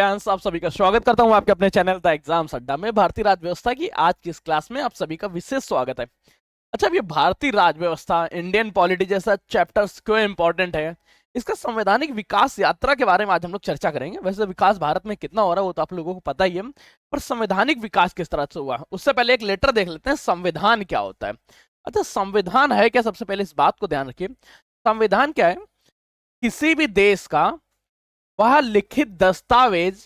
आप सभी का स्वागत करता हूं आपके अपने चैनल द एग्जाम्स अड्डा में। भारतीय राज्य व्यवस्था की आज की इस क्लास में आप सभी का विशेष स्वागत है। अच्छा, अब ये भारतीय राज्य व्यवस्था, इंडियन पॉलिटी जैसा चैप्टर्स क्यों इंपॉर्टेंट है, इसका संवैधानिक विकास यात्रा के बारे में आज हम लोग चर्चा करेंगे। वैसे विकास भारत में कितना हो रहा है वो तो आप लोगों को पता ही है, पर संवैधानिक विकास किस तरह से हुआ उससे पहले एक लेटर देख लेते हैं, संविधान क्या होता है। अच्छा, संविधान है क्या? सबसे पहले इस बात को ध्यान रखिए, संविधान क्या है? किसी भी देश का वह लिखित दस्तावेज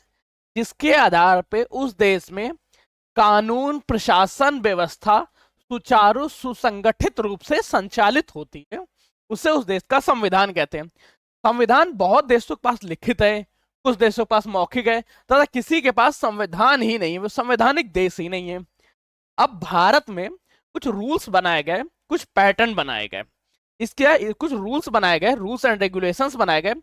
जिसके आधार पे उस देश में कानून प्रशासन व्यवस्था सुचारू सुसंगठित रूप से संचालित होती है, उसे उस देश का संविधान कहते हैं। संविधान बहुत देशों के पास लिखित है, कुछ देशों के पास मौखिक है, तथा किसी के पास संविधान ही नहीं है, वो संवैधानिक देश ही नहीं है। अब भारत में कुछ रूल्स बनाए गए, कुछ पैटर्न बनाए गए, इसके कुछ रूल्स बनाए गए, रूल्स एंड रेगुलेशंस बनाए गए,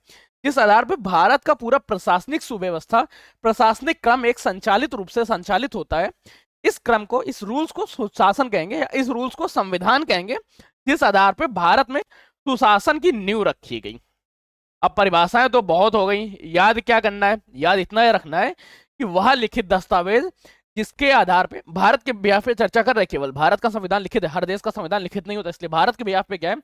जिस आधार पर भारत का पूरा प्रशासनिक सुव्यवस्था, प्रशासनिक क्रम एक संचालित रूप से संचालित होता है। इस क्रम को, इस रूल्स को सुशासन कहेंगे या इस रूल्स को संविधान कहेंगे, जिस आधार पर भारत में सुशासन की नींव रखी गई। अब परिभाषाएं तो बहुत हो गई, याद क्या करना है? याद इतना ही रखना है कि वह लिखित दस्तावेज जिसके आधार पे भारत के ब्याह पे चर्चा कर रहे, केवल भारत का संविधान लिखित है, हर देश का संविधान लिखित नहीं होता, इसलिए भारत के ब्याह पे क्या है,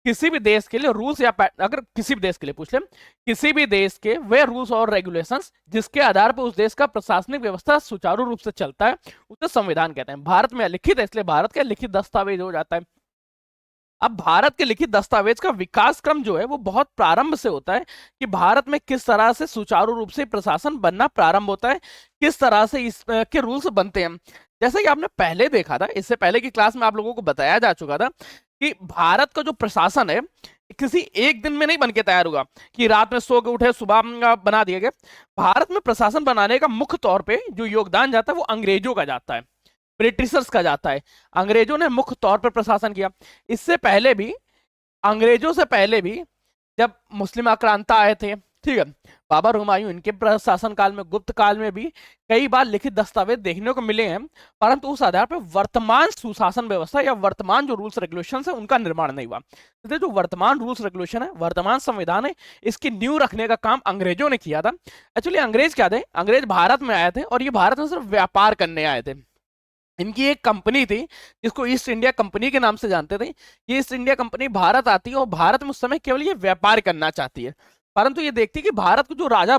किसी भी देश के लिए रूल्स या अगर किसी भी देश के लिए पूछ ले, किसी भी देश के वे रूल्स और रेगुलेशंस जिसके आधार पर उस देश का प्रशासनिक व्यवस्था सुचारू रूप से चलता है, उसे संविधान कहते हैं। भारत में लिखित है, इसलिए भारत का लिखित दस्तावेज हो जाता है। अब भारत के लिखित दस्तावेज का विकास क्रम जो है वो बहुत प्रारंभ से होता है कि भारत में किस तरह से सुचारू रूप से प्रशासन बनना प्रारंभ होता है, किस तरह से इस के रूल्स बनते हैं। जैसे कि आपने पहले देखा था, इससे पहले की क्लास में आप लोगों को बताया जा चुका था कि भारत का जो प्रशासन है किसी एक दिन में नहीं बन के तैयार हुआ कि रात में सो के उठे सुबह बना दिया गया। भारत में प्रशासन बनाने का मुख्य तौर पे जो योगदान जाता है वो अंग्रेजों का जाता है, ब्रिटिशर्स का जाता है। अंग्रेजों ने मुख्य तौर पर प्रशासन किया। इससे पहले भी, अंग्रेजों से पहले भी जब मुस्लिम आक्रांता आए थे, ठीक है, बाबर हुमायूं, इनके प्रशासन काल में, गुप्त काल में भी कई बार लिखित दस्तावेज देखने को मिले हैं, परंतु उस आधार पर वर्तमान सुशासन व्यवस्था या वर्तमान जो रूल्स रेगुलेशन है उनका निर्माण नहीं हुआ। इसलिए जो वर्तमान रूल्स रेगुलेशन है, वर्तमान संविधान है, इसकी नींव रखने का काम अंग्रेजों ने किया था। एक्चुअली अंग्रेज क्या थे? अंग्रेज भारत में आए थे और ये भारत में सिर्फ व्यापार करने आए थे। इनकी एक कंपनी थी जिसको ईस्ट इंडिया कंपनी के नाम से जानते थे। ये ईस्ट इंडिया कंपनी भारत आती है और भारत में उस समय केवल ये व्यापार करना चाहती है, परंतु ये देखती है कि भारत के जो राजा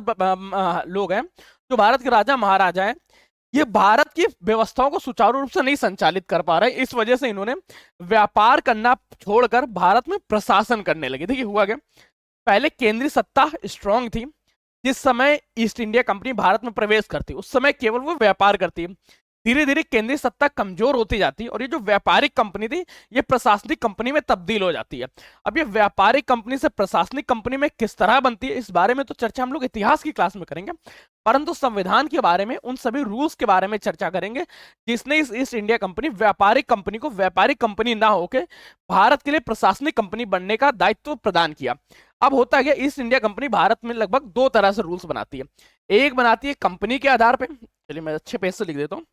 लोग हैं, जो भारत के राजा महाराजा हैं, ये भारत की व्यवस्थाओं को सुचारू रूप से नहीं संचालित कर पा रहे। इस वजह से इन्होंने व्यापार करना छोड़कर भारत में प्रशासन करने लगे। देखिए हुआ क्या, पहले केंद्रीय सत्ता स्ट्रांग थी। जिस समय ईस्ट इंडिया कंपनी भारत में प्रवेश करती उस समय केवल वो व्यापार करती है। धीरे धीरे केंद्रीय सत्ता कमजोर होती जाती है और ये जो व्यापारिक कंपनी थी ये प्रशासनिक कंपनी में तब्दील हो जाती है। अब ये व्यापारिक कंपनी से प्रशासनिक कंपनी में किस तरह बनती है, इस बारे में तो चर्चा हम लोग इतिहास की क्लास में करेंगे, परंतु संविधान के बारे में, उन सभी रूल्स के बारे में चर्चा करेंगे जिसने इस ईस्ट इंडिया कंपनी, व्यापारिक कंपनी को व्यापारिक कंपनी ना होकर भारत के लिए प्रशासनिक कंपनी बनने का दायित्व प्रदान किया। अब होता गया, ईस्ट इंडिया कंपनी भारत में लगभग दो तरह से रूल्स बनाती है। एक बनाती है कंपनी के आधार पर, चलिए मैं अच्छे पेज से लिख देता हूँ।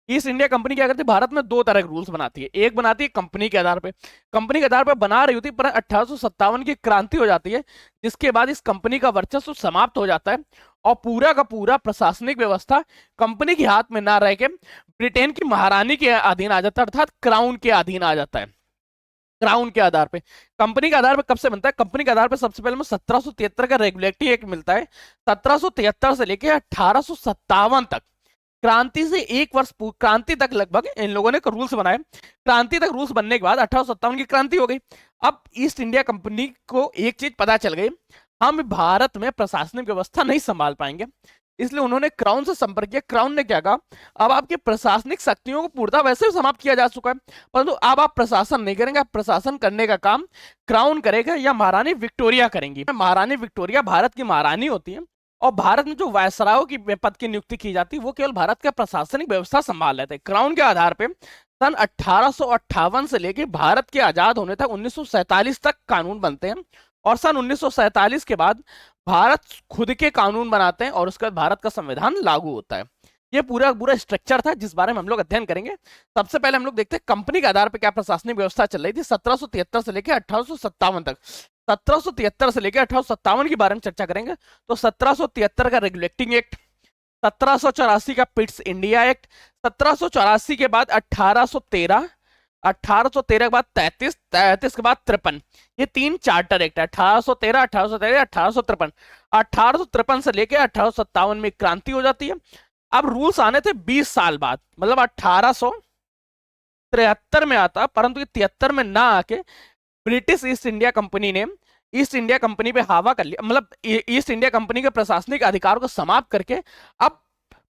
ईस्ट इंडिया कंपनी क्या करती है, भारत में दो तरह के रूल्स बनाती है। एक बनाती है कंपनी के आधार पे, कंपनी के आधार पे बना रही होती, पर 1857 की क्रांति हो जाती है, जिसके बाद इस कंपनी का वर्चस्व समाप्त हो जाता है और पूरा का पूरा प्रशासनिक व्यवस्था कंपनी के हाथ में ना रह के ब्रिटेन की महारानी के अधीन आ जाता है, अर्थात क्राउन के अधीन आ जाता है। क्राउन के आधार पे, कंपनी के आधार पे कब से बनता है? कंपनी के आधार पे सबसे पहले 1773 का रेगुलेटरी एक्ट मिलता है। 1773 से लेकर 1857 तक, क्रांति से एक वर्ष, क्रांति तक लगभग इन लोगों ने रूल्स बनाए। क्रांति तक रूल्स बनने के बाद 1857 की क्रांति हो गई। अब ईस्ट इंडिया कंपनी को एक चीज पता चल गई, हम भारत में प्रशासनिक व्यवस्था नहीं संभाल पाएंगे, इसलिए उन्होंने क्राउन से संपर्क किया। क्राउन ने क्या कहा, अब आपकी प्रशासनिक शक्तियों को पूर्णतः वैसे ही समाप्त किया जा चुका है, परंतु अब आप प्रशासन नहीं करेंगे, आप प्रशासन करने का काम क्राउन करेगा या महारानी विक्टोरिया करेंगी। महारानी विक्टोरिया भारत की महारानी होती है और भारत में जो वायसरायों की पद की नियुक्ति की जाती है वो केवल भारत का प्रशासनिक व्यवस्था संभाल लेते हैं। क्राउन के आधार पे सन 1858 से लेकर भारत के आजाद होने तक 1947 तक कानून बनते हैं और सन 1947 के बाद भारत खुद के कानून बनाते हैं और उसके बाद भारत का संविधान लागू होता है। ये पूरा पूरा स्ट्रक्चर था जिस बारे में हम लोग अध्ययन करेंगे। सबसे पहले हम लोग देखते हैं कंपनी के आधार पर क्या प्रशासनिक व्यवस्था चल रही थी 1773 से लेकर 1857 तक। 1773 से लेकर 1857 के बारे में चर्चा करेंगे। तो 1773 का रेगुलेटिंग एक्ट, 1784 का पिट्स इंडिया एक्ट, 1784 के बाद 1813, 1813 के बाद 33, 33 के बाद 53, ये 3 चार्टर एक्ट है। 1813, 1813, 1853। 1853 से लेकर 1857 में क्रांति हो जाती है। अब रूल्स आने थे 20 साल बाद, मतलब 1873 में आता, परंतु ये 73 में ना आके ब्रिटिश ईस्ट इंडिया कंपनी ने ईस्ट इंडिया कंपनी पे हवा कर लिया, मतलब ईस्ट इंडिया कंपनी के प्रशासनिक अधिकार को समाप्त करके अब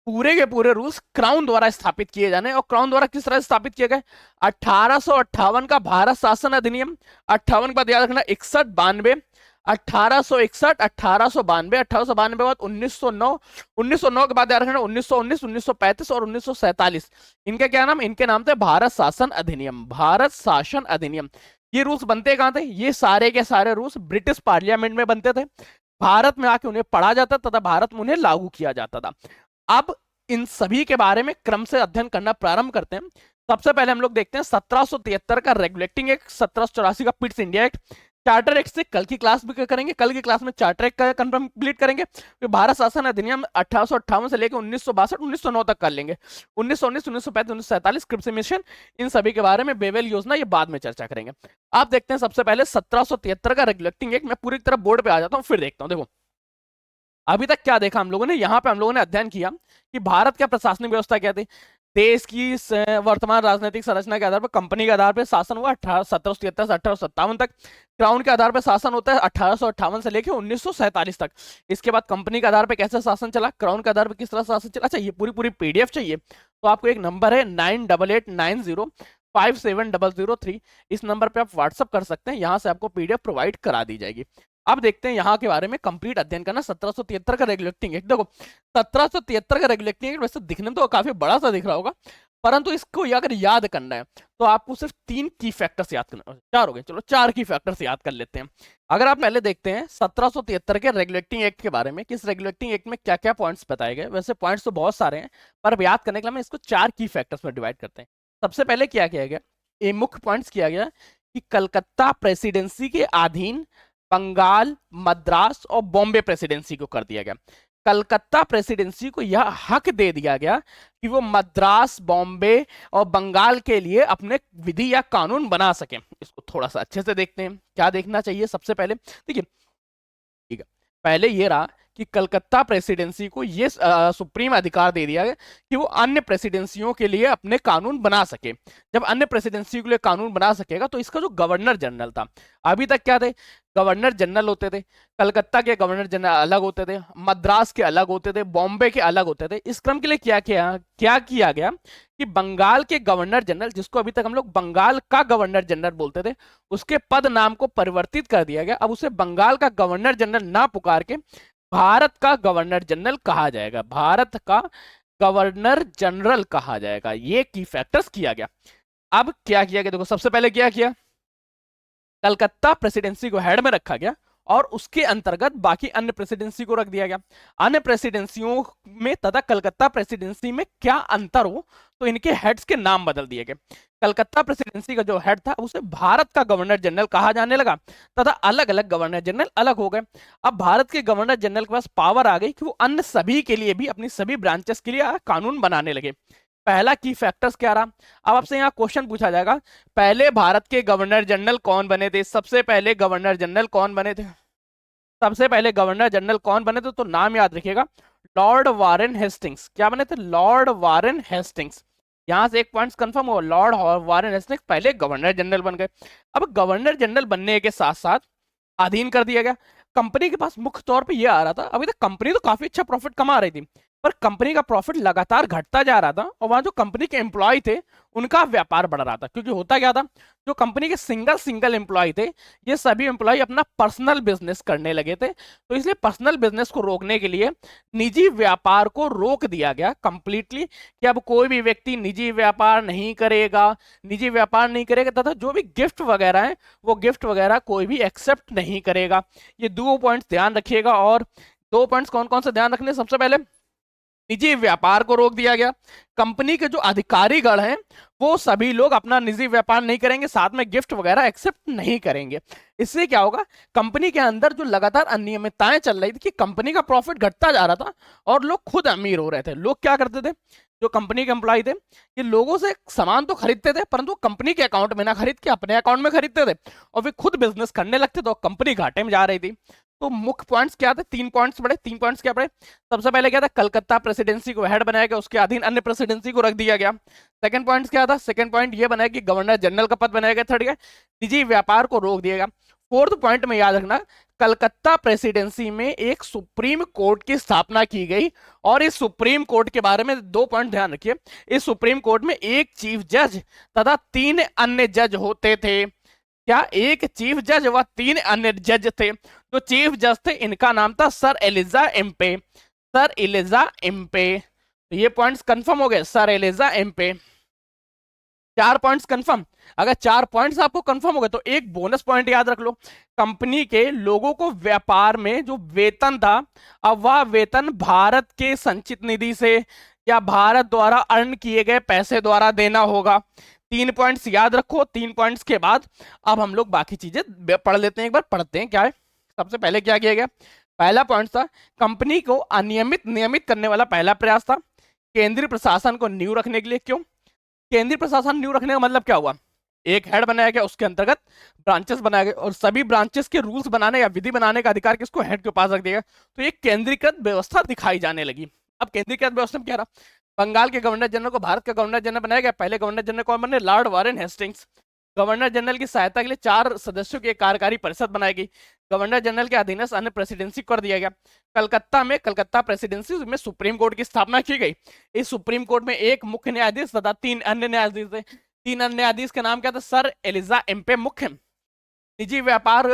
पूरे के पूरे रूल्स क्राउन द्वारा स्थापित किए जाने। और क्राउन द्वारा किस तरह स्थापित किए गए? 1858 का भारत शासन अधिनियम, 58 के बाद याद रखना 61, 92, 1861, 1892, 1892 के बाद 1909, 1909 के बाद याद रखना 1919, 1935 और 1947। इनके क्या नाम? इनके नाम थे भारत शासन अधिनियम। भारत शासन अधिनियम। ये रूल्स बनते कहां थे? ये सारे के सारे रूल्स ब्रिटिश पार्लियामेंट में बनते थे, भारत में आके उन्हें पढ़ा जाता तथा भारत में उन्हें लागू किया जाता था। अब इन सभी के बारे में क्रम से अध्ययन करना प्रारंभ करते हैं। सबसे पहले हम लोग देखते हैं 1773 का रेगुलेटिंग एक्ट, 1784 का Pitt's India act. Charter act से कल की क्लास भी करेंगे, कल की क्लास में चार्टर एक्ट का कंप्लीट करेंगे। फिर भारत शासन अधिनियम 1858 से लेकर 1962, 1909 तक कर लेंगे। 1919, 1935, 1947 क्रिप्स मिशन, इन सभी के बारे में बेवेल योजना, ये बाद में चर्चा करेंगे। आप देखते हैं सबसे पहले 1773 का रेगुलेटिंग एक्ट। मैं पूरी तरह बोर्ड पे आ जाता हूं, फिर देखता हूं। देखो अभी तक क्या देखा हम लोगों ने, यहाँ पे हम लोगों ने अध्ययन किया कि भारत का प्रशासनिक व्यवस्था क्या थी। देश की वर्तमान राजनीतिक संरचना के आधार पर कंपनी के आधार पर शासन हुआ 1773 से 1857 तक। क्राउन के आधार पर शासन होता है 1858 से लेकर 1947 तक। इसके बाद कंपनी के आधार पर कैसे शासन चला, क्राउन के आधार पर किस तरह शासन चला। अच्छा, ये पूरी पीडीएफ चाहिए तो आपको एक नंबर है 9889057003, इस नंबर पे आप व्हाट्सअप कर सकते हैं, यहाँ से आपको पीडीएफ प्रोवाइड करा दी जाएगी। अब देखते हैं यहाँ के बारे में कंप्लीट अध्ययन करना। 1773 का रेगुलेटिंग एक्ट। देखो 1773 का रेगुलेटिंग एक्ट वैसे दिखने में तो काफी बड़ा सा दिख रहा होगा, परंतु इसको अगर याद करना है तो आपको सिर्फ 3 की फैक्टर्स याद करना है। 4 हो गए, चलो 4 की फैक्टर्स याद कर लेते हैं। अगर आप पहले देखते हैं 1773 के रेगुलेटिंग एक्ट के बारे में, किस रेगुलेटिंग एक्ट में क्या क्या पॉइंट्स बताए गए। वैसे पॉइंट्स तो बहुत सारे हैं, पर याद करने के लिए हम इसको 4 की फैक्टर्स में डिवाइड करते हैं। सबसे पहले क्या किया गया, ये मुख्य पॉइंट्स किया गया कि कलकत्ता प्रेसिडेंसी के अधीन बंगाल, मद्रास और बॉम्बे प्रेसिडेंसी को कर दिया गया। कलकत्ता प्रेसिडेंसी को यह हक दे दिया गया कि वो मद्रास, बॉम्बे और बंगाल के लिए अपने विधि या कानून बना सके। इसको थोड़ा सा अच्छे से देखते हैं, क्या देखना चाहिए सबसे पहले। देखिए ठीक है, पहले ये रहा कि कलकत्ता प्रेसिडेंसी को ये सुप्रीम अधिकार दे दिया गया कि वो अन्य प्रेसिडेंसियों के लिए अपने कानून बना सके। जब अन्य प्रेसिडेंसी के लिए कानून बना सकेगा तो इसका जो गवर्नर जनरल था, अभी तक क्या थे, गवर्नर जनरल होते थे। कलकत्ता के गवर्नर जनरल अलग होते थे, मद्रास के अलग होते थे, बॉम्बे के अलग होते थे। इस क्रम के लिए क्या किया गया कि बंगाल के गवर्नर जनरल, जिसको अभी तक हम लोग बंगाल का गवर्नर जनरल बोलते थे, उसके पद नाम को परिवर्तित कर दिया गया। अब उसे बंगाल का गवर्नर जनरल ना पुकार के भारत का गवर्नर जनरल कहा जाएगा, भारत का गवर्नर जनरल कहा जाएगा। ये की फैक्टर्स किया गया। अब क्या किया गया, देखो सबसे पहले क्या किया, कलकत्ता प्रेसिडेंसी को हेड में रखा गया और उसके अंतर्गत बाकी अन्य प्रेसिडेंसी को रख दिया गया। अन्य प्रेसिडेंसियों में तथा कलकत्ता प्रेसिडेंसी में क्या अंतर हो, तो इनके हेड्स के नाम बदल दिए गए। कलकत्ता प्रेसिडेंसी का जो हेड था उसे भारत का गवर्नर जनरल कहा जाने लगा तथा अलग अलग गवर्नर जनरल अलग हो गए। अब भारत के गवर्नर जनरल के पास पावर आ गई कि वो अन्य सभी के लिए भी, अपनी सभी ब्रांचेस के लिए कानून बनाने लगे। पहला की फैक्टर्स क्या रहा। अब आपसे यहाँ क्वेश्चन पूछा जाएगा, पहले भारत के गवर्नर जनरल कौन बने थे, सबसे पहले गवर्नर जनरल कौन बने थे, सबसे पहले गवर्नर जनरल कौन बने थे, तो नाम याद रखिएगा, लॉर्ड वारेन हेस्टिंग्स। क्या बने थे, लॉर्ड वारेन हेस्टिंग्स। यहां से एक पॉइंट कंफर्म हुआ, लॉर्ड वारेन हेस्टिंग्स पहले गवर्नर जनरल बन गए। अब गवर्नर जनरल बनने के साथ साथ अधीन कर दिया गया। कंपनी के पास मुख्य तौर पे ये आ रहा था, अभी तक कंपनी तो काफी अच्छा प्रॉफिट कमा रही थी, पर कंपनी का प्रॉफिट लगातार घटता जा रहा था और वहां जो कंपनी के एम्प्लॉय थे उनका व्यापार बढ़ रहा था। क्योंकि होता क्या था, जो कंपनी के सिंगल एम्प्लॉय थे, ये सभी एम्प्लॉय अपना पर्सनल बिजनेस करने लगे थे। तो इसलिए पर्सनल बिजनेस को रोकने के लिए निजी व्यापार को रोक दिया गया कंप्लीटली, कि अब कोई भी व्यक्ति निजी व्यापार नहीं करेगा, निजी व्यापार नहीं करेगा तथा जो भी गिफ्ट वगैरह है वो गिफ्ट वगैरह कोई भी एक्सेप्ट नहीं करेगा। ये 2 पॉइंट्स ध्यान रखिएगा। और 2 पॉइंट्स कौन कौन से ध्यान रखने, सबसे पहले निजी व्यापार को रोक दिया गया। कंपनी के जो अधिकारीगण हैं वो सभी लोग अपना निजी व्यापार नहीं करेंगे, साथ में गिफ्ट वगैरह एक्सेप्ट नहीं करेंगे। इससे क्या होगा, कंपनी के अंदर जो लगातार अनियमितताएं चल रही थी कि कंपनी का प्रॉफिट घटता जा रहा था और लोग खुद अमीर हो रहे थे। लोग क्या करते थे, जो कंपनी के एम्प्लॉय थे, कि लोगों से सामान तो खरीदते थे परंतु कंपनी के अकाउंट में ना खरीद के अपने अकाउंट में खरीदते थे और वे खुद बिजनेस करने लगते थे और कंपनी घाटे में जा रही थी। तो मुख्य पॉइंट्स क्या थे, 3 पॉइंट्स पढ़े। 3 पॉइंट्स क्या पढ़े, सबसे पहले क्या था, कलकत्ता प्रेसिडेंसी को हेड बनाया गया, उसके अधीन अन्य प्रेसिडेंसी को रख दिया गया। सेकंड पॉइंट क्या था, सेकंड पॉइंट ये बनाया कि गवर्नर जनरल का पद बनाया गया। थर्ड क्या, निजी व्यापार को रोक दिया गया। फोर्थ पॉइंट में याद रखना, कलकत्ता प्रेसिडेंसी में एक सुप्रीम कोर्ट की स्थापना की गई और इस सुप्रीम कोर्ट के बारे में 2 पॉइंट ध्यान रखिए। इस सुप्रीम कोर्ट में एक चीफ जज तथा 3 अन्य जज होते थे। क्या, एक चीफ जज व 3 अन्य जज थे। जो चीफ जज थे इनका नाम था sir Elijah Impey. Sir Elijah Impey, तो ये पॉइंट्स कंफर्म हो गए, sir Elijah Impey. 4 points confirm. अगर 4 पॉइंट्स आपको कंफर्म हो गए तो एक बोनस पॉइंट याद रख लो, कंपनी के लोगों को व्यापार में जो वेतन था, अब वह वेतन भारत के संचित निधि से या भारत द्वारा अर्न किए गए पैसे द्वारा देना होगा। 3 पॉइंट्स याद रखो। 3 पॉइंट्स के बाद अब हम लोग बाकी चीजें पढ़ लेते हैं। एक बार पढ़ते हैं क्या है। सबसे पहले क्या किया गया, पहला पॉइंट था कंपनी को नियमित करने वाला पहला प्रयास था केंद्रीय प्रशासन को नींव रखने के लिए। क्यों, केंद्रीय प्रशासन न्यू रखने का मतलब क्या हुआ, एक हेड बनाया गया, उसके अंतर्गत ब्रांचेस बनाए गए और सभी ब्रांचेस के रूल्स बनाने या विधि बनाने का अधिकार किसको, हेड के पास रख दिया। तो ये केंद्रीकृत व्यवस्था दिखाई जाने लगी। अब केंद्रीकृत व्यवस्था में क्या रहा, बंगाल के गवर्नर जनरल को भारत का गवर्नर जनरल बनाया गया। पहले गवर्नर जनरल कौन बने, Lord Warren Hastings. Governor general की सहायता के लिए 4 सदस्यों की एक कार्यकारी परिषद बनाई गई। गवर्नर जनरल के अधीनस्थ अन्य प्रेसिडेंसी कर दिया गया। कलकत्ता में कलकत्ता प्रेसिडेंसी में सुप्रीम कोर्ट की स्थापना की गई। इस सुप्रीम कोर्ट में एक मुख्य न्यायाधीश तथा 3 अन्य न्यायाधीश थे। 3 अन्य न्यायाधीश के नाम क्या था, सर एलिजा एम्पे मुख्य। निजी व्यापार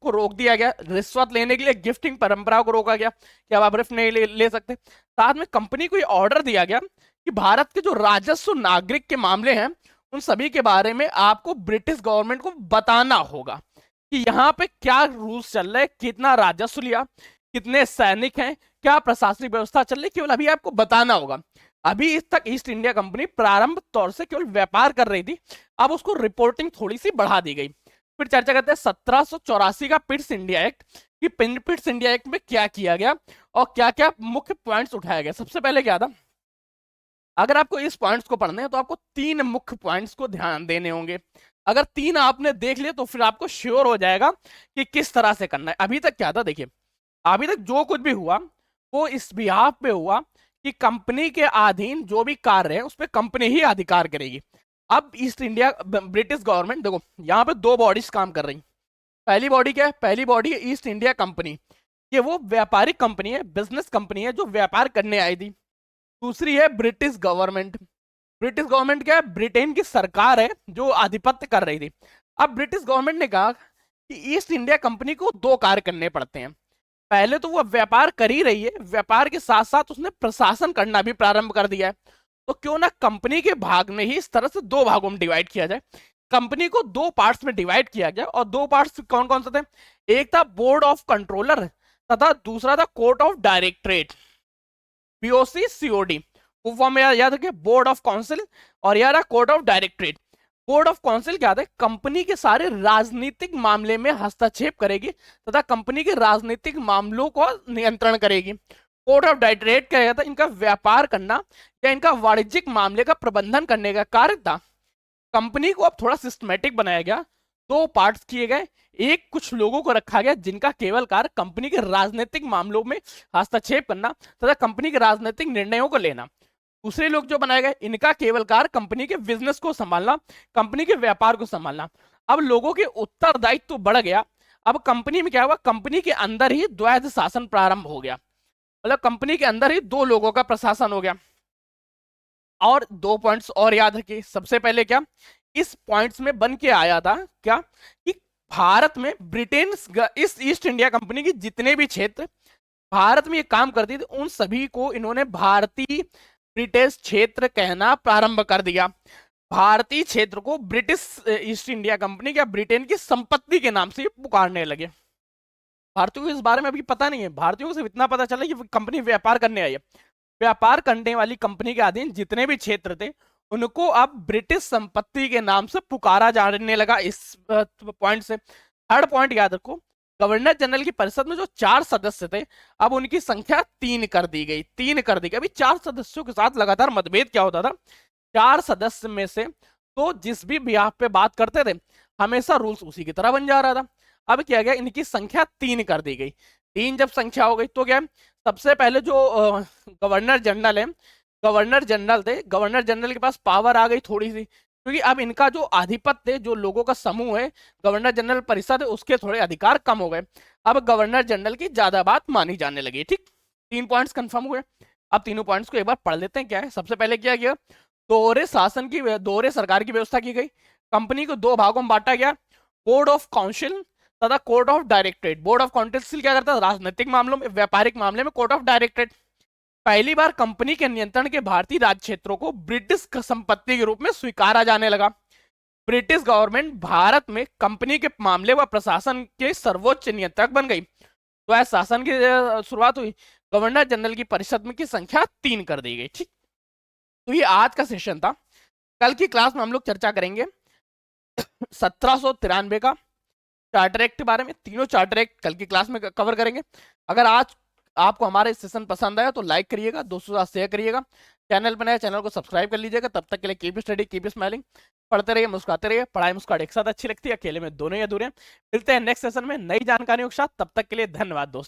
को रोक दिया गया, रिश्वत लेने के लिए गिफ्टिंग परंपरा को रोका गया कि अब आप रिश्वत नहीं ले सकते। साथ में कंपनी को ये ऑर्डर दिया गया कि भारत के जो राजस्व नागरिक के मामले हैं उन सभी के बारे में आपको ब्रिटिश गवर्नमेंट को बताना होगा कि यहाँ पे क्या रूल्स चल रहे, कितना राजस्व लिया, कितने सैनिक हैं, क्या प्रशासनिक व्यवस्था चल रही, केवल अभी आपको बताना होगा। अभी इस तक ईस्ट इंडिया कंपनी प्रारंभ तौर से केवल व्यापार कर रही थी, अब उसको रिपोर्टिंग थोड़ी सी बढ़ा दी गई। फिर चर्चा करते हैं 1784 का पिट्स इंडिया एक्ट, कि पिट्स इंडिया एक्ट में क्या किया गया और क्या क्या मुख्य पॉइंट्स उठाया गया। सबसे पहले क्या था, अगर आपको इस पॉइंट्स को पढ़ने हैं तो आपको 3 मुख्य पॉइंट्स को ध्यान देने होंगे। अगर 3 आपने देख लिया तो फिर आपको श्योर हो जाएगा कि किस तरह से करना है। अभी तक क्या था, देखिए अभी तक जो कुछ भी हुआ वो इस बिहाफ पे हुआ कि कंपनी के अधीन जो भी कार्य है उस पर कंपनी ही अधिकार करेगी। अब ईस्ट इंडिया ब्रिटिश गवर्नमेंट, देखो यहाँ पे 2 बॉडीज काम कर रही। पहली बॉडी क्या है, पहली बॉडी है ईस्ट इंडिया कंपनी, ये वो व्यापारिक कंपनी है, बिजनेस कंपनी है जो व्यापार करने आई थी। दूसरी है ब्रिटिश गवर्नमेंट। ब्रिटिश गवर्नमेंट क्या है, ब्रिटेन की सरकार है जो आधिपत्य कर रही थी। अब ब्रिटिश गवर्नमेंट ने कहा कि ईस्ट इंडिया कंपनी को 2 कार्य करने पड़ते हैं। पहले तो वो व्यापार कर ही रही है, व्यापार के साथ साथ उसने प्रशासन करना भी प्रारंभ कर दिया है। तो क्यों ना कंपनी के भाग में ही इस तरह से 2 भागों में डिवाइड किया जाए। कंपनी को 2 पार्ट्स में डिवाइड किया गया और 2 पार्ट्स कौन कौन से थे, एक था बोर्ड ऑफ कंट्रोलर तथा दूसरा था court of directorate, BOC COD. Form में याद रखिए, बोर्ड ऑफ काउंसिल और यार court of directorate. Board of council क्या था, कंपनी के सारे राजनीतिक मामले में हस्तक्षेप करेगी तथा कंपनी के राजनीतिक मामलों को नियंत्रण करेगी। कोर्ट ऑफ डायरेक्टरेट क्या था, इनका व्यापार करना या इनका वाणिज्यिक मामले का प्रबंधन करने का कार्य था। कंपनी को अब थोड़ा सिस्टमेटिक बनाया गया, 2 पार्ट्स किए गए। एक कुछ लोगों को रखा गया जिनका केवल कार्य कंपनी के राजनीतिक मामलों में हस्तक्षेप करना तथा कंपनी के राजनीतिक निर्णयों को लेना। दूसरे लोग जो बनाए गए, इनका केवल कार्य कंपनी के बिजनेस को संभालना, कंपनी के व्यापार को संभालना। अब लोगों के उत्तरदायित्व तो बढ़ गया। अब कंपनी में क्या हुआ, कंपनी के अंदर ही द्वैध शासन प्रारंभ हो गया, मतलब कंपनी के अंदर ही 2 लोगों का प्रशासन हो गया। और 2 पॉइंट्स और याद रखिए। सबसे पहले क्या, इस पॉइंट्स में बन के आया था क्या कि भारत में ब्रिटेन इस ईस्ट इंडिया कंपनी की जितने भी क्षेत्र भारत में ये काम करती थी उन सभी को इन्होंने भारतीय ब्रिटिश क्षेत्र कहना प्रारंभ कर दिया। भारतीय क्षेत्र को ब्रिटिश ईस्ट इंडिया कंपनी या ब्रिटेन की संपत्ति के नाम से पुकारने लगे। भारतीयों को इस बारे में अभी पता नहीं है, भारतीयों को सिर्फ इतना पता चला कि कंपनी व्यापार करने आई है। व्यापार करने वाली कंपनी के अधीन जितने भी क्षेत्र थे उनको अब ब्रिटिश संपत्ति के नाम से पुकारा जाने लगा। इस पॉइंट से थर्ड पॉइंट याद रखो, गवर्नर जनरल की परिषद में जो 4 सदस्य थे अब उनकी संख्या 3 कर दी गई, 3 कर दी गई। अभी 4 सदस्यों के साथ लगातार मतभेद क्या होता था, 4 सदस्य में से तो जिस भी बिहाफ पे बात करते थे हमेशा रूल्स उसी की तरह बन जा रहा था। अब क्या गया, इनकी संख्या 3 कर दी गई। 3 जब संख्या हो गई तो क्या, सबसे पहले जो गवर्नर जनरल है, गवर्नर जनरल थे, गवर्नर जनरल के पास पावर आ गई थोड़ी सी, क्योंकि अब इनका जो आधिपत्य, जो लोगों का समूह है, गवर्नर जनरल परिषद है, उसके थोड़े अधिकार कम हो गए। अब गवर्नर जनरल की ज्यादा बात मानी जाने लगी। ठीक, 3 पॉइंट्स कंफर्म हुए। अब तीनों पॉइंट्स को एक बार पढ़ लेते हैं। क्या है, सबसे पहले क्या किया, दोहरे सरकार की व्यवस्था की गई। कंपनी को 2 भागों में बांटा गया, कोड ऑफ काउंसिल तथा code of directorate. Board of council क्या करता है, राजनीतिक मामलों में, व्यापारिक मामले में कोड ऑफ डायरेक्टरेट। पहली बार कंपनी के नियंत्रण के भारतीय राज्य क्षेत्रों को ब्रिटिश संपत्ति के रूप में स्वीकारा जाने लगा। ब्रिटिश गवर्नमेंट भारत में कंपनी के मामले व प्रशासन के सर्वोच्च नियंत्रक बन गई। तो ऐसा शासन की शुरुआत हुई। गवर्नर जनरल की परिषद में की संख्या 3 कर दी गई। ठीक, तो ये आज का सेशन था। कल की क्लास में हम लोग चर्चा करेंगे 1793 का चार्टर एक्ट के बारे में। तीनों चार्टर एक्ट कल की क्लास में कवर करेंगे। अगर आज आपको हमारा सेशन पसंद आया तो लाइक करिएगा, दोस्तों के साथ शेयर करिएगा, चैनल पर नया चैनल को सब्सक्राइब कर लीजिएगा। तब तक के लिए कीप स्टडी, कीप स्माइलिंग, पढ़ते रहिए, मुस्कुराते रहिए। पढ़ाई मुस्कुराहट एक साथ अच्छी लगती है, अकेले में दोनों ही अधूरे हैं। मिलते हैं नेक्स्ट सेशन में नई जानकारियों के साथ। तब तक के लिए धन्यवाद दोस्तों।